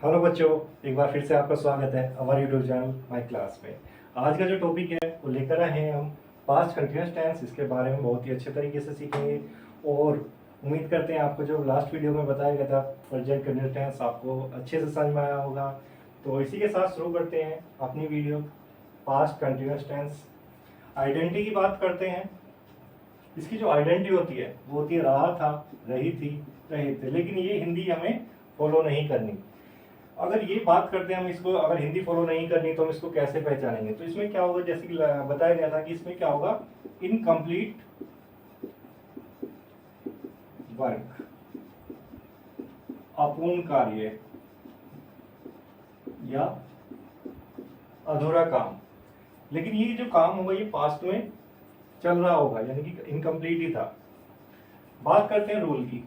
Hello बच्चों, एक बार फिर से आपका स्वागत है हमारे यूट्यूब चैनल माय क्लास में। आज का जो टॉपिक है वो लेकर आए हैं हम पास्ट कंटिन्यूअस टेंस। इसके बारे में बहुत ही अच्छे तरीके से सीखेंगे और उम्मीद करते हैं आपको जो लास्ट वीडियो में बताया गया था प्रेजेंट कंटिन्यूअस टेंस आपको अच्छे से समझ में आया होगा। तो इसी के साथ शुरू करते हैं अपनी video past continuous tense. Identity की बात करते हैं। इसकी जो आइडेंटिटी होती है वो होती है रहा था, रही थी, रहे थे, लेकिन ये हिंदी हमें फॉलो नहीं करनी। अगर ये बात करते हैं हम इसको, अगर हिंदी फॉलो नहीं करनी तो हम इसको कैसे पहचानेंगे? तो इसमें क्या होगा, जैसे कि बताया गया था कि इसमें क्या होगा, इनकम्प्लीट वर्क, अपूर्ण कार्य या अधूरा काम। लेकिन ये जो काम होगा ये पास्ट में चल रहा होगा, यानी कि इनकम्प्लीट ही था। बात करते हैं रूल की।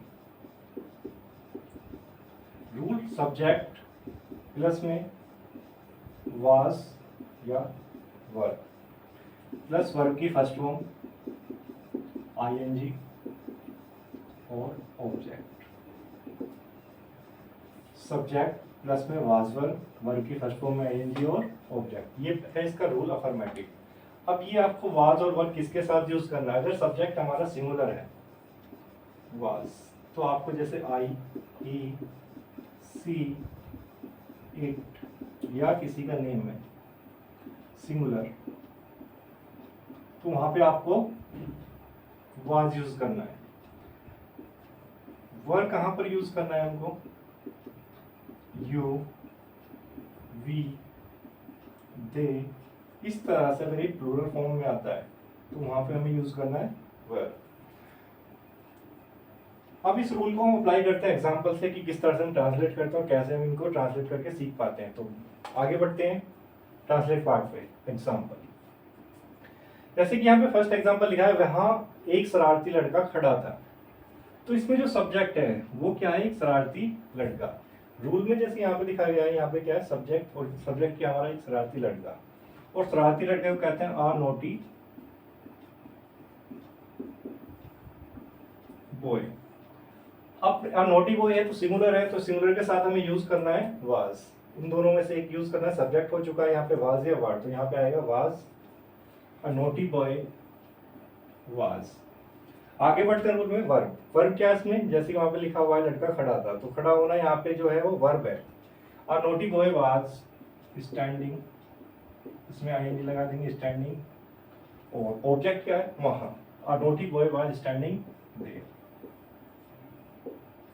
रूल सब्जेक्ट प्लस में वाज या वर्ब प्लस वर्ब की फर्स्ट फॉर्म आईएनजी और ऑब्जेक्ट। सब्जेक्ट प्लस में वाज वर्ब, वर्ब की फर्स्ट फॉर्म में आईएनजी और ऑब्जेक्ट। ये है इसका रूल अफर्मेटिव। अब ये आपको वाज और वर्ब किसके साथ यूज करना है? अगर सब्जेक्ट हमारा सिंगुलर है वाज, तो आपको जैसे आई, ही, सी, इट या किसी का नेम है सिंगुलर, तो वहां पे आपको वाज यूज करना है। वर्ब कहां पर यूज करना है हमको? यू, वी, दे, इस तरह से अगर एक प्लूरल फॉर्म में आता है तो वहां पे हमें यूज करना है वर्ब। अब इस रूल को हम अप्लाई करते हैं एग्जांपल से कि किस तरह से हम ट्रांसलेट करते हैं और कैसे हम इनको ट्रांसलेट करके सीख पाते हैं। तो आगे बढ़ते हैं ट्रांसलेट पार्ट पे। एग्जांपल, जैसे कि यहाँ पे फर्स्ट एग्जांपल लिखा है, वहां एक शरारती लड़का खड़ा था। तो इसमें जो सब्जेक्ट है वो क्या है? एक शरारती लड़का। रूल में जैसे यहाँ पे दिखाया गया है, यहाँ पे क्या है? सब्जेक्ट, और सब्जेक्ट क्या हमारा? एक शरारती लड़का। और शरारती लड़के को कहते हैं आ नोटी बॉय। अब नोटी बॉय है तो सिंगुलर है, तो सिंगुलर के साथ हमें यूज करना है वाज। इन दोनों में से एक यूज करना है। सब्जेक्ट हो चुका है यहाँ पे वाज या वर, तो यहाँ पे आएगा was, a naughty boy was. आगे बढ़ते हैं रूल में। वर्ब, वर्ब क्या है इसमें? जैसे कि वहां पे लिखा हुआ है लड़का खड़ा था, तो खड़ा होना यहाँ पे जो है वो वर्ब है। A naughty boy was standing, इसमें आईएनजी लगा देंगे, स्टैंडिंग। और ऑब्जेक्ट क्या है? वहां, a naughty boy was standing there.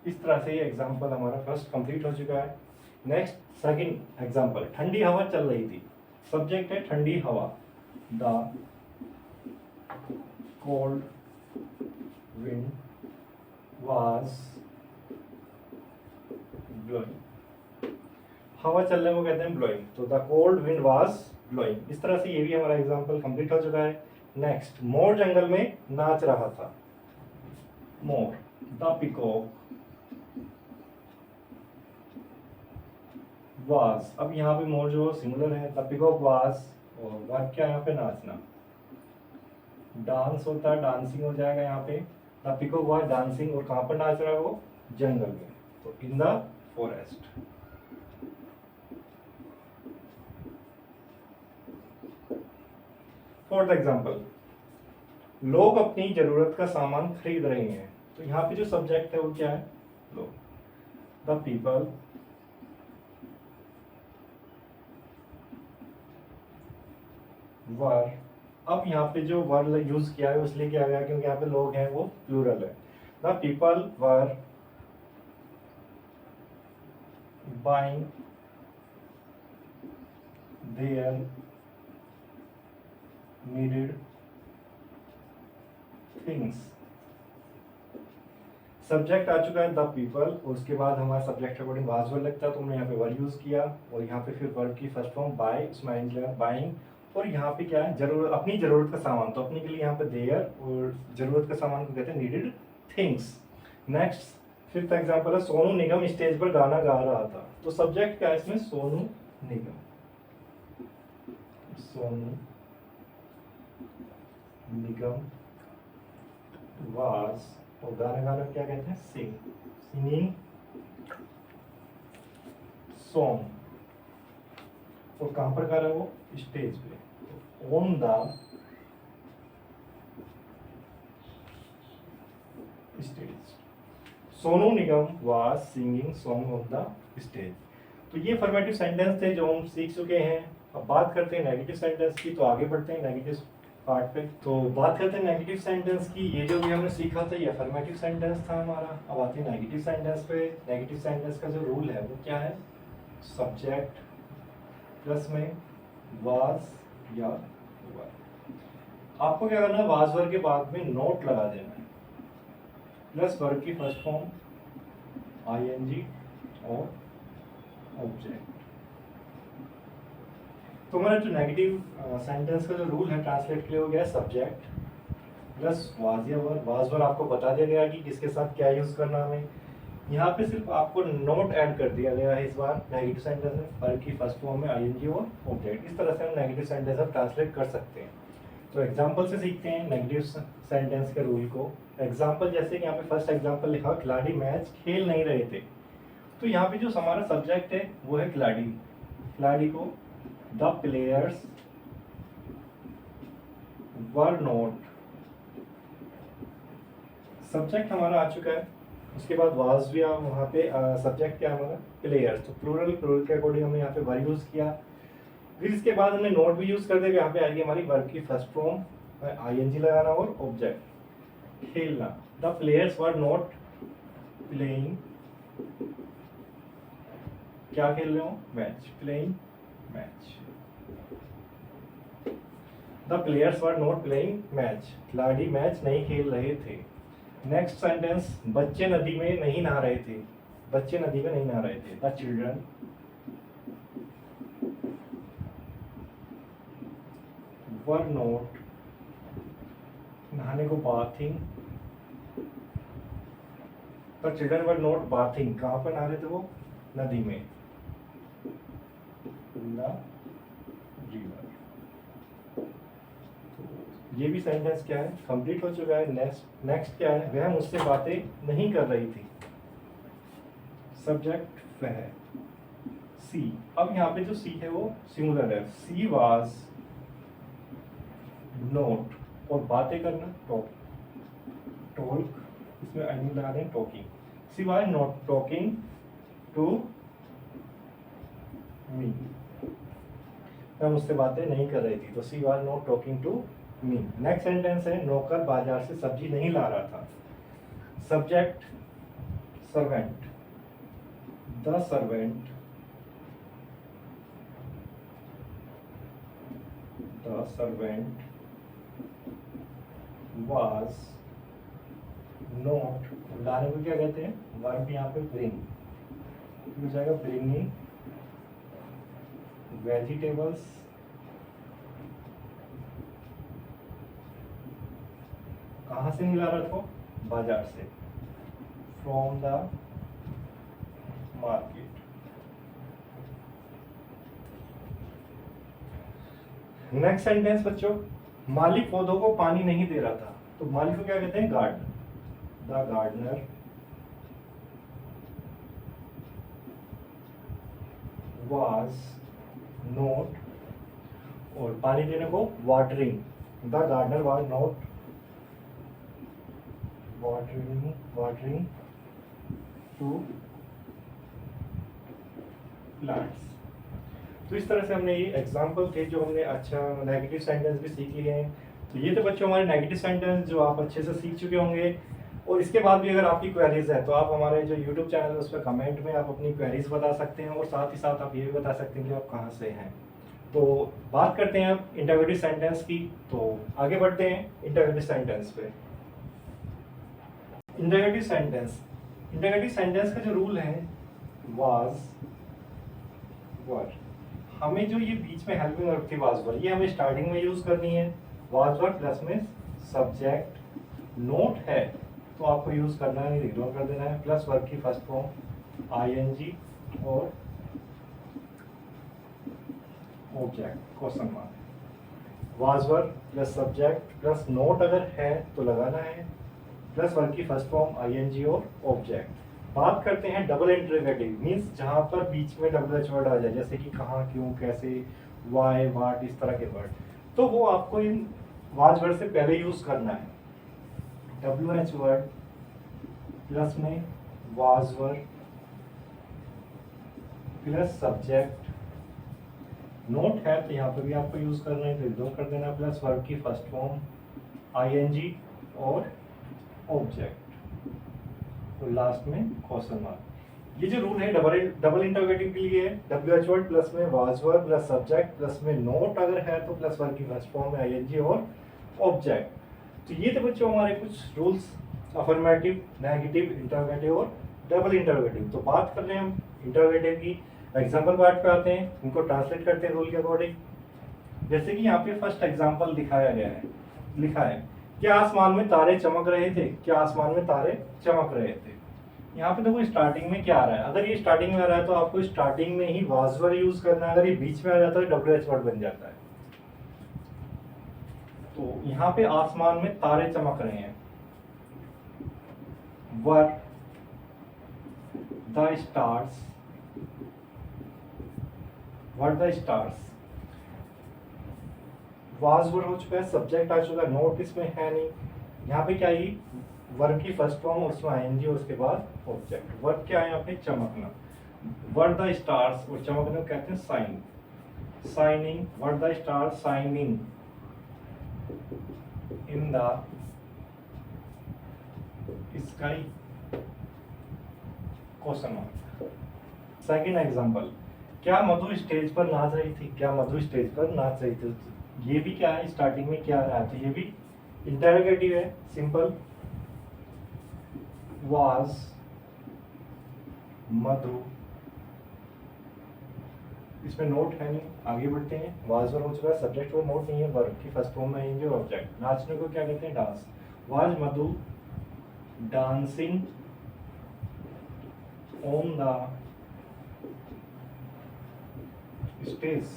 इस तरह से ये एग्जाम्पल हमारा फर्स्ट कंप्लीट हो चुका है। नेक्स्ट सेकंड एग्जाम्पल, ठंडी हवा चल रही थी। सब्जेक्ट है ठंडी हवा, the cold wind was blowing. हवा चलने को कहते हैं ब्लोइंग, तो the cold wind was blowing. इस तरह से ये भी हमारा एग्जाम्पल कंप्लीट हो चुका है। नेक्स्ट, मोर जंगल में नाच रहा था। मोर, द पिकॉक वाज। अब यहाँ पे मोर जो सिंगुलर है, द पिकॉक वाज, और वर्ब क्या है यहाँ पे? नाचना। डांस होता है, डांसिंग हो जाएगा यहाँ पे। द पिकॉक वाज डांसिंग, और कहाँ पर नाच रहा है वो? जंगल में, तो in the forest. Fourth example, लोग अपनी जरूरत का सामान खरीद रहे हैं। तो यहाँ पे जो सब्जेक्ट है वो क्या है? लोग। द पीपल वर। अब यहाँ पे जो वर यूज किया है इसलिए किया गया क्योंकि यहाँ पे लोग हैं वो प्लूरल है। The people were buying their needed things. Subject आ चुका है द पीपल, और उसके बाद हमारा सब्जेक्ट अकॉर्डिंग वाज वर्ब लगता है, तो हमने यहाँ पे वर यूज किया, और यहाँ पे फिर वर्ब की फर्स्ट फॉर्म बाय, उसमें बाइंग। और यहाँ पे क्या है? जरूरत, अपनी जरूरत का सामान, तो अपने के लिए यहाँ पे देयर, और जरूरत का सामान को कहते हैं needed things. Next fifth example है, सोनू निगम स्टेज पर गाना गा रहा था। तो सब्जेक्ट क्या है इसमें? सोनू निगम। सोनू निगम वाज, और गाना गाना क्या कहते हैं? सिंग, सिंगिंग। सॉन्ग, और कहाँ पर गा रहा है वो, स्टेज पे, on the stage. Sonu Nigam was singing song on the stage. तो ये फॉर्मेटिव सेंटेंस थे जो हम सीख चुके हैं। अब बात करते हैं नेगेटिव सेंटेंस की, तो आगे बढ़ते हैं नेगेटिव पार्ट पे। तो बात करते हैं नेगेटिव सेंटेंस की। ये जो भी हमने सीखा था ये अफर्मेटिव सेंटेंस था हमारा। अब आते हैं नेगेटिव सेंटेंस पे। नेगेटिव सेंटेंस का जो रूल है वो क्या है, सब्जेक्ट प्लस में वाज या वर। आपको क्या करना है, वाज वर के बाद में नोट लगा देना है, प्लस वर्ब की फर्स्ट फॉर्म आईएनजी और ऑब्जेक्ट। तो हमारा जो नेगेटिव सेंटेंस का जो रूल है ट्रांसलेट के लिए हो गया सब्जेक्ट प्लस वाज या वर। वाज वर आपको बता दिया गया कि किसके साथ क्या यूज करना है हमें। यहाँ पे सिर्फ आपको नोट ऐड कर दिया गया है इस बार नेगेटिव सेंटेंस में, वर्ब की फर्स्ट फॉर्म में आईएनजी और ऑब्जेक्ट। इस तरह से हम नेगेटिव सेंटेंस अब ट्रांसलेट कर सकते हैं। तो एग्जाम्पल से सीखते हैं नेगेटिव सेंटेंस के रूल को। एग्जाम्पल जैसे कि यहाँ पे फर्स्ट एग्जाम्पल लिखा, खिलाड़ी मैच खेल नहीं रहे थे। तो यहाँ पे जो हमारा सब्जेक्ट है वो है खिलाड़ी। खिलाड़ी को the players were not, subject हमारा आ चुका है। उसके बाद वाज भी वहाँ पे सब्जेक्ट क्या है हमारा, प्लेयर्स। तो प्लूरल के अकॉर्डिंग हमने यहाँ पे वर यूज किया। फिर इसके बाद हमने नोट भी यूज कर दिया। यहाँ पे आएगी हमारी वर्ब की फर्स्ट फॉर्म आईएनजी लगाना और ऑब्जेक्ट खेलना। The players were not playing, क्या खेल रहे हो, match, playing match. The players were not playing match, खिलाड़ी मैच नहीं खेल रहे थे। नेक्स्ट सेंटेंस, बच्चे नदी में नहीं नहा रहे थे। बच्चे नदी में नहीं नहा रहे थे। द चिल्ड्रन वर नॉट, नहाने को bathing, the children were not bathing, कहाँ पर नहा रहे थे वो, नदी में, रिवर। ये भी सेंटेंस क्या है, कंप्लीट हो चुका है। नेक्स्ट क्या है, वह मुझसे बातें नहीं कर रही थी। सब्जेक्ट वह, सी। अब यहाँ पे जो सी है वो सिंगुलर है। सी वाज नोट, और बातें करना टॉक, टॉक, इसमें आई लगा दें talking. She was not talking to me, मैं मुझसे बातें नहीं कर रही थी। तो she was not talking to me. Next sentence है, नौकर बाजार से सब्जी नहीं ला रहा था। Subject servant, the servant, the servant was not, लाने को क्या कहते हैं, वर्ब यहाँ पे ब्रिंग हो जाएगा, ब्रिंगिंग वेजिटेबल्स, कहाँ से मिला रहा था, बाजार से, from the market. Next sentence बच्चों, मालिक पौधों को पानी नहीं दे रहा था। तो मालिक को क्या कहते हैं, gardener. The gardener was not, और पानी देने को watering, the gardener was not watering to plants। तो इस तरह से हमने ये एग्जाम्पल थे जो हमने अच्छा नेगेटिव सेंटेंस भी सीख लिए हैं। तो ये तो बच्चों हमारे नेगेटिव सेंटेंस जो आप अच्छे से सीख चुके होंगे। और इसके बाद भी अगर आपकी क्वेरीज है तो आप हमारे जो यूट्यूब चैनल है उस पर कमेंट में आप अपनी क्वेरीज बता सकते हैं, और साथ ही साथ आप ये भी बता सकते हैं कि आप कहाँ से हैं। तो बात करते हैं अब इंटरोगेटिव सेंटेंस की। तो आगे बढ़ते हैं इंटरोगेटिव सेंटेंस पे। इंटरोगेटिव सेंटेंस का जो रूल है, वाज वर। हमें जो ये बीच में हेल्पिंग वर्ब थी वाज वर, ये हमें स्टार्टिंग में यूज करनी है। वाज वर प्लस में सब्जेक्ट नोट है तो आपको यूज करना है, इग्नोर कर देना है, प्लस वर्ब की फर्स्ट फॉर्म आईएनजी और object question mark. Was were plus subject plus note अगर है तो लगाना है, प्लस वर्ब की फर्स्ट फॉर्म आईएनजी और ऑब्जेक्ट। बात करते हैं डबल इंटरोगेटिव, मीन्स जहाँ पर बीच में WH वर्ड आ जाए, जैसे कि कहाँ, क्यों, कैसे, वाई, वाट, इस तरह के वर्ड, तो वो आपको इन वाज वर्ड से पहले यूज करना है। WH वर्ड प्लस में was word plus subject, note है तो यहाँ पर भी आपको यूज करना है तो इग्नोर कर देना, प्लस वर्ब की फर्स्ट फॉर्म ING और ऑब्जेक्ट और लास्ट में क्वेश्चन मार्क। ये जो रूल है डबल इंटरोगेटिव के लिए है, WH वर्ड प्लस में was word plus subject plus में नोट अगर है तो प्लस वर्ब की फर्स्ट फॉर्म है ING और ऑब्जेक्ट। तो ये थे बच्चों हमारे कुछ रूल्स, अफर्मेटिव, नेगेटिव, इंटरोगेटिव और डबल इंटरोगेटिव। तो बात कर रहे हैं हम इंटरोगेटिव की, एग्जाम्पल पार्ट पे आते हैं, उनको ट्रांसलेट करते हैं रूल के अकॉर्डिंग। जैसे कि यहाँ पे फर्स्ट एग्जाम्पल दिखाया गया है, लिखा है क्या आसमान में तारे चमक रहे थे, क्या आसमान में तारे चमक रहे थे। यहाँ पे देखो स्टार्टिंग में क्या आ रहा है, अगर ये स्टार्टिंग में आ रहा है तो आपको स्टार्टिंग में ही वाज वर्ड यूज करना है, अगर ये बीच में आ जाता है तो WH वर्ड बन जाता है। तो यहाँ पे आसमान में तारे चमक रहे हैं, वर the stars, were the stars, was word हो चुका है, सब्जेक्ट आ चुका है, नोट इसमें है नहीं। यहाँ पे क्या है, वर्ब की फर्स्ट फॉर्म और उसमें ING और उसके बाद ऑब्जेक्ट। वर्ब क्या है यहाँ पे, चमकना, वर द स्टार्स, और चमकने को कहते हैं shine, shining, where the stars shining in the sky, question mark. Second example, क्या मधु स्टेज पर नाच रही थी, क्या मधु स्टेज पर नाच रही थी। ये भी क्या है, स्टार्टिंग में क्या आ रहा है, तो ये भी इंटरोगेटिव है, सिंपल, वाज मधु, इसमें नोट है नहीं, आगे बढ़ते हैं। वाज वर्ड हो चुका है, सब्जेक्ट और नोट नहीं है, वर्ब की फर्स्ट फॉर्म में आएंगे ऑब्जेक्ट। नाचने को क्या कहते हैं, dance, was Madhu dancing on the stage,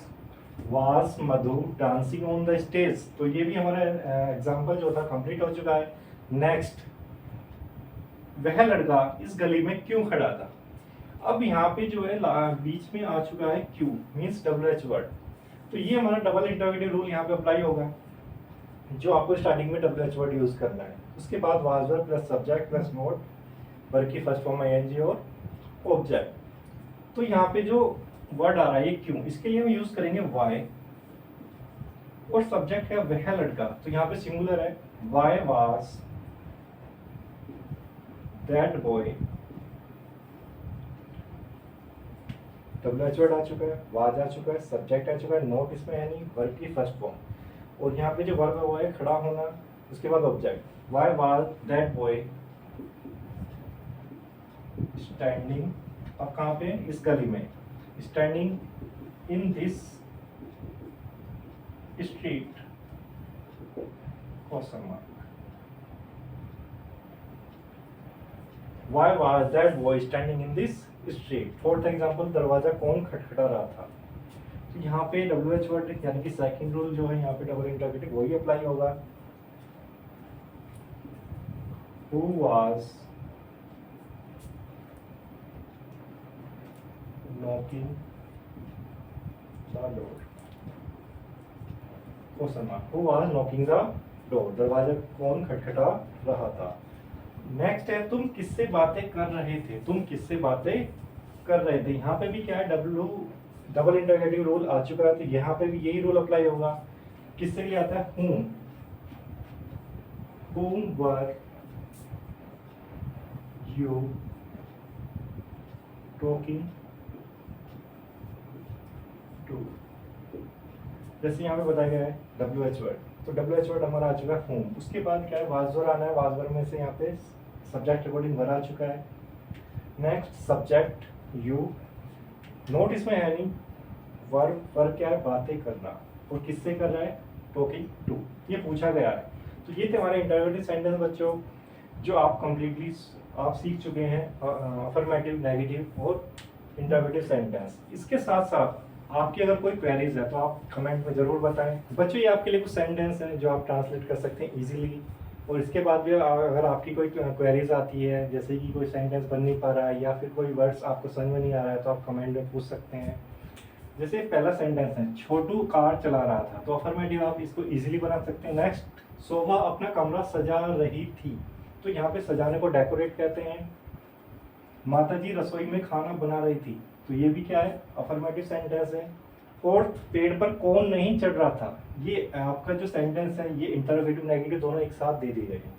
was Madhu dancing on the stage. तो ये भी हमारा एग्जाम्पल जो था कंप्लीट हो चुका है। नेक्स्ट, वह लड़का इस गली में क्यों खड़ा था। अब यहाँ पे जो है बीच में आ चुका है क्यों, मीन्स WH वर्ड, तो ये हमारा डबल इंटरोगेटिव रूल यहाँ पे अप्लाई होगा, जो आपको स्टार्टिंग में WH वर्ड यूज करना है। उसके बाद was word plus subject plus note, verb की फर्स्ट फॉर्म ING और ऑब्जेक्ट। तो यहाँ पे जो वर्ड आ रहा है ये क्यों, इसके लिए हम यूज करेंगे वाई, और सब्जेक्ट है वह लड़का, तो यहाँ पे सिंगुलर है, why was that boy, WH word आ चुका है, वाज आ चुका है, सब्जेक्ट आ चुका है, नोट इसमें है नहीं, वर्ब की फर्स्ट फॉर्म, और यहाँ पे जो वर्ब है वो है खड़ा होना, उसके बाद object, Y was that boy standing, अब कहाँ पे, इस गली में, standing in this street, question mark. Why was that boy standing in this street? Fourth example, दरवाजा कौन खटखटा रहा था। तो यहाँ पे WH वर्ड यानी कि सेकंड रूल जो है यहाँ पे डबल इंटरोगेटिव वही अप्लाई होगा। Who was knocking the door? Question mark. Who was knocking the door? दरवाजा कौन खटखटा रहा था। नेक्स्ट है, तुम किससे बातें कर रहे थे, तुम किससे बातें कर रहे थे। यहाँ पे भी क्या है, डबल इंटरोगेटिव रूल आ चुका है, तो यहाँ पे भी यही रूल अप्लाई होगा। किससे लिए आता है, whom were you talking to। जैसे यहाँ पे बताया गया है WH वर्ड, तो WH वर्ड हमारा आ चुका है whom, उसके बाद क्या है, वाज वर्ड आना है, वाज वर्ड में से यहाँ पे सब्जेक्ट अकॉर्डिंग वर आ चुका है। नेक्स्ट, सब्जेक्ट यू, नोट इसमें है नहीं, वर्ब क्या है, बातें करना, और किससे कर रहा है, टॉकिंग टू, ये पूछा गया है। तो ये थे हमारे इंटरोगेटिव सेंटेंस बच्चों, जो आप कंप्लीटली आप सीख चुके हैं, अफर्मेटिव, नेगेटिव और इंटरोगेटिव सेंटेंस। इसके साथ साथ आपकी अगर कोई क्वेरीज है तो आप कमेंट में जरूर बताएं। बच्चों ये आपके लिए कुछ सेंटेंस हैं जो आप ट्रांसलेट कर सकते हैं इजीली और इसके बाद भी अगर आपकी कोई क्वेरीज आती है, जैसे कि कोई सेंटेंस बन नहीं पा रहा है या फिर कोई वर्ड्स आपको समझ में नहीं आ रहा है, तो आप कमेंट में पूछ सकते हैं। जैसे पहला सेंटेंस है, छोटू कार चला रहा था, तो अफर्मेटिव आप इसको इजीली बना सकते हैं। नेक्स्ट, शोभा अपना कमरा सजा रही थी, तो यहाँ पे सजाने को डेकोरेट कहते हैं। माताजी रसोई में खाना बना रही थी, तो ये भी क्या है, अफर्मेटिव सेंटेंस है। फोर्थ, पेड़ पर कौन नहीं चढ़ रहा था, ये आपका जो सेंटेंस है ये इंटरोगेटिव नेगेटिव दोनों एक साथ दे दिए गए हैं।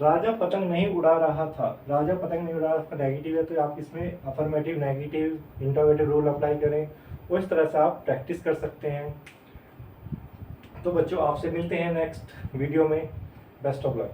राजा पतंग नहीं उड़ा रहा था, राजा पतंग नहीं उड़ा रहा था नेगेटिव है, तो आप इसमें affirmative negative interrogative rule apply करें और इस तरह से आप प्रैक्टिस कर सकते हैं। तो बच्चों, आपसे मिलते हैं नेक्स्ट वीडियो में। Best of luck.